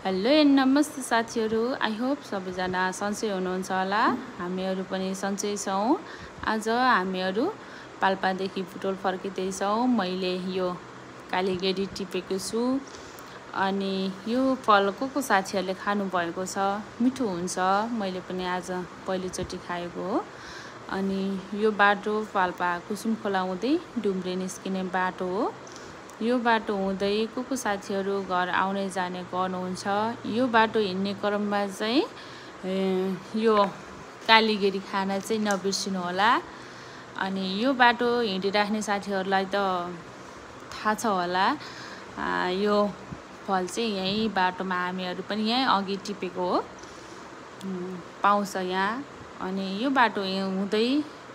Hello and नमस्ते साथीहरू, I hope सबैजना सन्चै हुनुहुन्छ होला। हामीहरू पनि सन्चै छौँ। आज हामीहरू पाल्पादेखि बुटोल फर्किँदैछौँ। मैले यो कालीगेडी टिपेको छु अनि यो फल को साथीहरूले खानुभएको छ, मिठो हुन्छ। मैले पनि आज पहिलोचोटि खाएको हो। अनि यो बाटो पाल्पा कुसुम खोला हुँदै डुम्रे निस्किने बाटो हो। यो बाटो हुँदै को साथीहरू घर आउने जाने गर्नुहुन्छ। यो बाटो हिँड्ने क्रममा चाहिँ यो कालीगेडी खाना चाहिँ नबिर्सिनु होला। अनि यो बाटो हिँडिराख्ने साथीहरूलाई त थाहा छ होला। यो फल चाहिँ यही बाटोमा हामीहरू पनि यहीँ अघि टिपेको हो, पाउँछ यहाँ। अनि यो बाटो हुँदै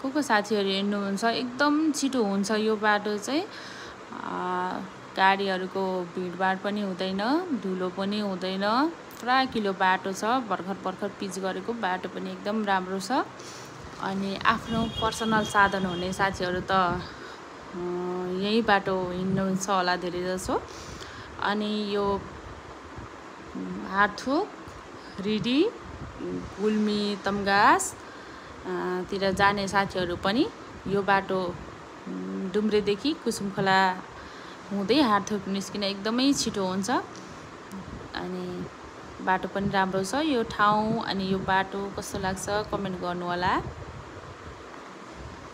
को साथीहरू हिँड्नुहुन्छ, एकदम छिटो हुन्छ यो बाटो चाहिँ। गाडीहरूको भिडभाड पनि हुँदैन, धुलो पनि हुँदैन, पुरा किलो बाटो छ। भर्खर पिच गरेको बाटो पनि एकदम राम्रो छ। अनि आफ्नो पर्सनल साधन हुने साथीहरू त यही बाटो हिँड्नुहुन्छ होला धेरै जसो। अनि यो हाटथोक, रिडी, गुल्मी, तमगास तिर जाने साथीहरू पनि यो बाटो डुम्रेदेखि कुसुम खोला हुँदै हाटथोक निस्किन एकदमै छिटो हुन्छ। अनि बाटो पनि राम्रो छ यो ठाउँ। अनि यो बाटो कस्तो लाग्छ कमेन्ट गर्नु होला।